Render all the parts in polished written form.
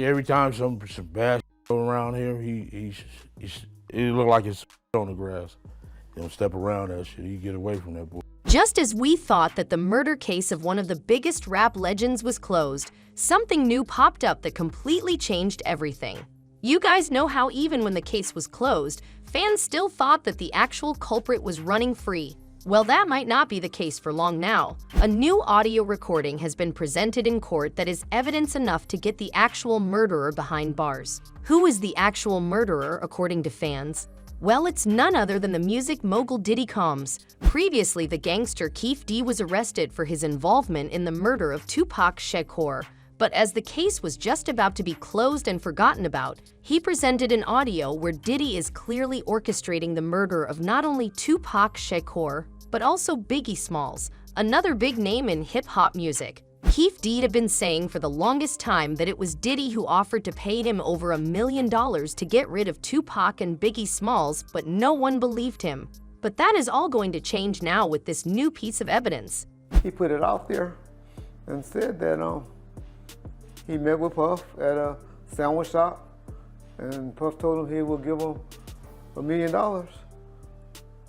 every time some bad go around here, it look like it's on the grass. He don't step around that shit. He get away from that boy. Just as we thought that the murder case of one of the biggest rap legends was closed, something new popped up that completely changed everything. You guys know how even when the case was closed, fans still thought that the actual culprit was running free. Well, that might not be the case for long now. A new audio recording has been presented in court that is evidence enough to get the actual murderer behind bars. Who is the actual murderer, according to fans? Well, it's none other than the music mogul Diddy Combs. Previously, the gangster Keefe D was arrested for his involvement in the murder of Tupac Shakur. But as the case was just about to be closed and forgotten about, he presented an audio where Diddy is clearly orchestrating the murder of not only Tupac Shakur, but also Biggie Smalls, another big name in hip-hop music. Keefe D had been saying for the longest time that it was Diddy who offered to pay him over $1 million to get rid of Tupac and Biggie Smalls, but no one believed him. But that is all going to change now with this new piece of evidence. He put it out there and said that he met with Puff at a sandwich shop, and Puff told him he would give him $1 million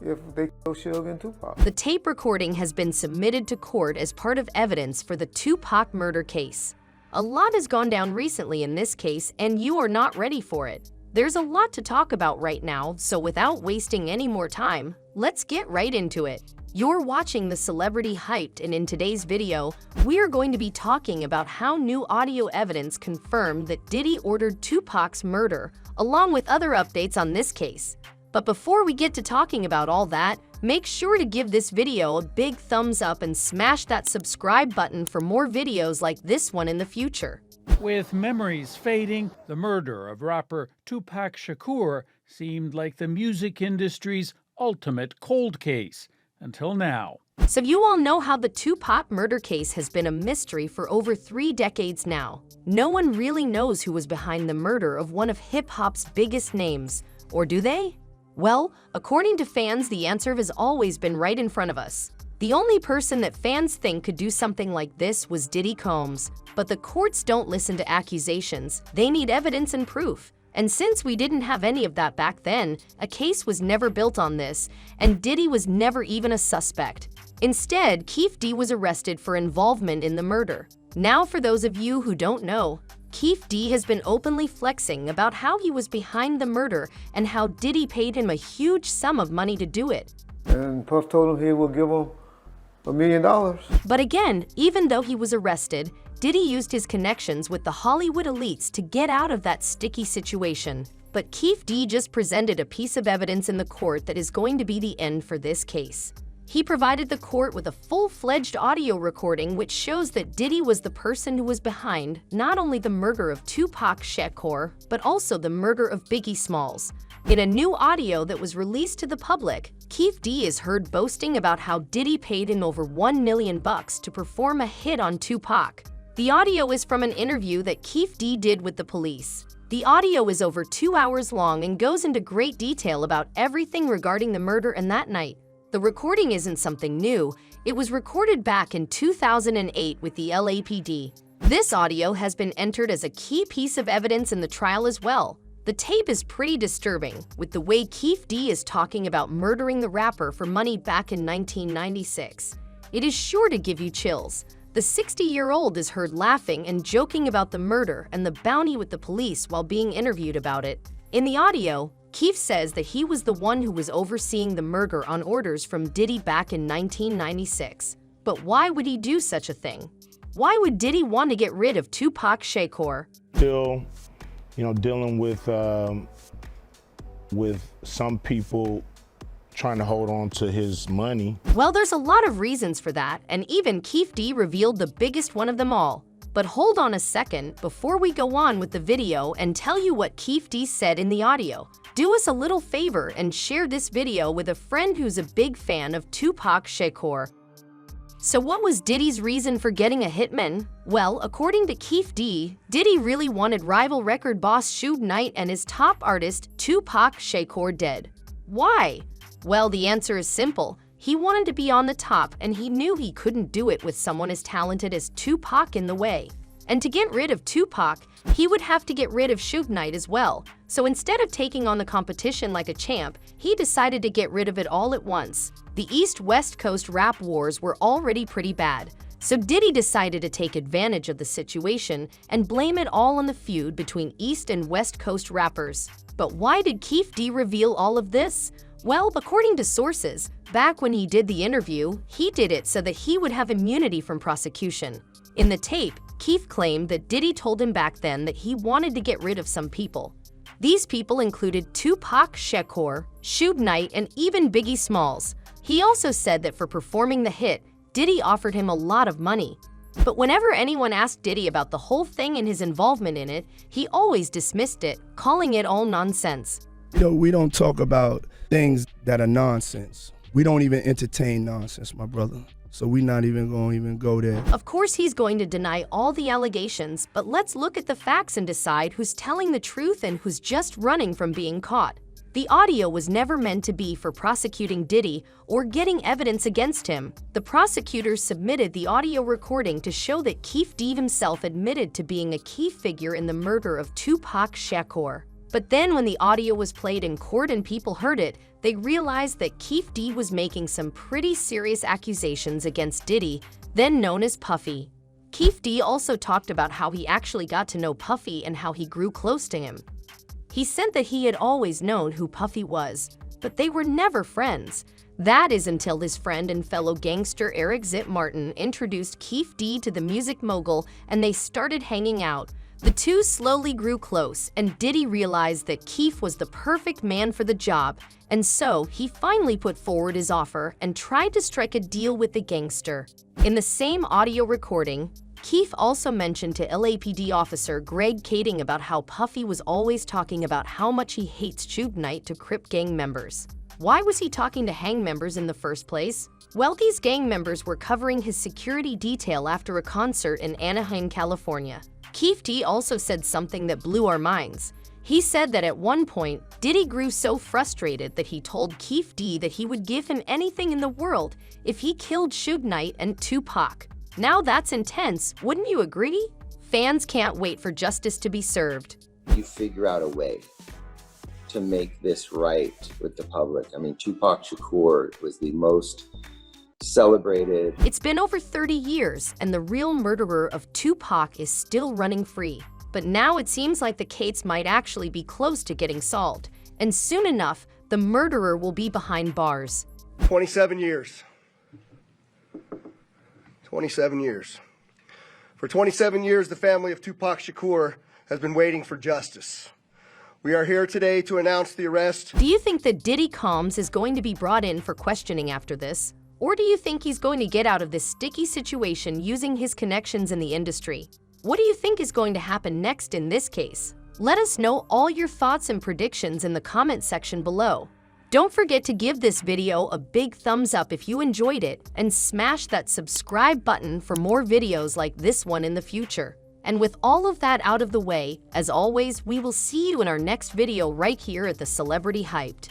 if they killed Suge and Tupac. The tape recording has been submitted to court as part of evidence for the Tupac murder case. A lot has gone down recently in this case, and you are not ready for it. There's a lot to talk about right now, so without wasting any more time, let's get right into it. You're watching The Celebrity Hyped, and in today's video, we are going to be talking about how new audio evidence confirmed that Diddy ordered Tupac's murder, along with other updates on this case. But before we get to talking about all that, make sure to give this video a big thumbs up and smash that subscribe button for more videos like this one in the future. With memories fading, the murder of rapper Tupac Shakur seemed like the music industry's ultimate cold case. Until now. So you all know how the Tupac murder case has been a mystery for over 3 decades now. No one really knows who was behind the murder of one of hip-hop's biggest names. Or do they? Well, according to fans, the answer has always been right in front of us. The only person that fans think could do something like this was Diddy Combs. But the courts don't listen to accusations. They need evidence and proof. And since we didn't have any of that back then, a case was never built on this, and Diddy was never even a suspect. Instead, Keefe D was arrested for involvement in the murder. Now, for those of you who don't know, Keefe D has been openly flexing about how he was behind the murder and how Diddy paid him a huge sum of money to do it. And Puff told him he would give him $1 million. But again, even though he was arrested, Diddy used his connections with the Hollywood elites to get out of that sticky situation. But Keefe D just presented a piece of evidence in the court that is going to be the end for this case. He provided the court with a full-fledged audio recording which shows that Diddy was the person who was behind not only the murder of Tupac Shakur, but also the murder of Biggie Smalls. In a new audio that was released to the public, Keefe D is heard boasting about how Diddy paid him over $1 million to perform a hit on Tupac. The audio is from an interview that Keefe D did with the police. The audio is over 2 hours long and goes into great detail about everything regarding the murder and that night. The recording isn't something new. It was recorded back in 2008 with the LAPD. This audio has been entered as a key piece of evidence in the trial as well. The tape is pretty disturbing, with the way Keefe D is talking about murdering the rapper for money back in 1996. It is sure to give you chills. The 60-year-old is heard laughing and joking about the murder and the bounty with the police while being interviewed about it. In the audio, Keefe says that he was the one who was overseeing the murder on orders from Diddy back in 1996. But why would he do such a thing? Why would Diddy want to get rid of Tupac Shakur? Still, dealing with some people trying to hold on to his money. Well, there's a lot of reasons for that, and even Keefe D revealed the biggest one of them all. But hold on a second before we go on with the video and tell you what Keefe D said in the audio. Do us a little favor and share this video with a friend who's a big fan of Tupac Shakur. So what was Diddy's reason for getting a hitman? Well, according to Keefe D, Diddy really wanted rival record boss Suge Knight and his top artist Tupac Shakur dead. Why? Well, the answer is simple. He wanted to be on the top, and he knew he couldn't do it with someone as talented as Tupac in the way. And to get rid of Tupac, he would have to get rid of Suge Knight as well. So instead of taking on the competition like a champ, he decided to get rid of it all at once. The East-West Coast rap wars were already pretty bad, so Diddy decided to take advantage of the situation and blame it all on the feud between East and West Coast rappers. But why did Keefe D reveal all of this? Well, according to sources, back when he did the interview, he did it so that he would have immunity from prosecution. In the tape, Keefe claimed that Diddy told him back then that he wanted to get rid of some people. These people included Tupac Shakur, Suge Knight, and even Biggie Smalls. He also said that for performing the hit, Diddy offered him a lot of money. But whenever anyone asked Diddy about the whole thing and his involvement in it, he always dismissed it, calling it all nonsense. We don't talk about things that are nonsense. We don't even entertain nonsense, my brother. So we're not even going to go there. Of course, he's going to deny all the allegations, but let's look at the facts and decide who's telling the truth and who's just running from being caught. The audio was never meant to be for prosecuting Diddy or getting evidence against him. The prosecutors submitted the audio recording to show that Keefe D himself admitted to being a key figure in the murder of Tupac Shakur. But then when the audio was played in court and people heard it, they realized that Keefe D was making some pretty serious accusations against Diddy, then known as Puffy. Keefe D also talked about how he actually got to know Puffy and how he grew close to him. He said that he had always known who Puffy was, but they were never friends. That is until his friend and fellow gangster Eric Zip Martin introduced Keefe D to the music mogul and they started hanging out. The two slowly grew close, and Diddy realized that Keefe was the perfect man for the job, and so he finally put forward his offer and tried to strike a deal with the gangster. In the same audio recording, Keefe also mentioned to LAPD officer Greg Kading about how Puffy was always talking about how much he hates Suge Knight to Crip gang members. Why was he talking to gang members in the first place? Well, these gang members were covering his security detail after a concert in Anaheim, California. Keefe D also said something that blew our minds. He said that at one point, Diddy grew so frustrated that he told Keefe D that he would give him anything in the world if he killed Suge Knight and Tupac. Now that's intense, wouldn't you agree? Fans can't wait for justice to be served. You figure out a way to make this right with the public. I mean, Tupac Shakur was the most celebrated. It's been over 30 years, and the real murderer of Tupac is still running free. But now it seems like the case might actually be close to getting solved, and soon enough, the murderer will be behind bars. 27 years. 27 years. For 27 years, the family of Tupac Shakur has been waiting for justice. We are here today to announce the arrest. Do you think that Diddy Combs is going to be brought in for questioning after this? Or do you think he's going to get out of this sticky situation using his connections in the industry? What do you think is going to happen next in this case? Let us know all your thoughts and predictions in the comment section below. Don't forget to give this video a big thumbs up if you enjoyed it and smash that subscribe button for more videos like this one in the future. And with all of that out of the way, as always, we will see you in our next video right here at the Celebrity Hyped.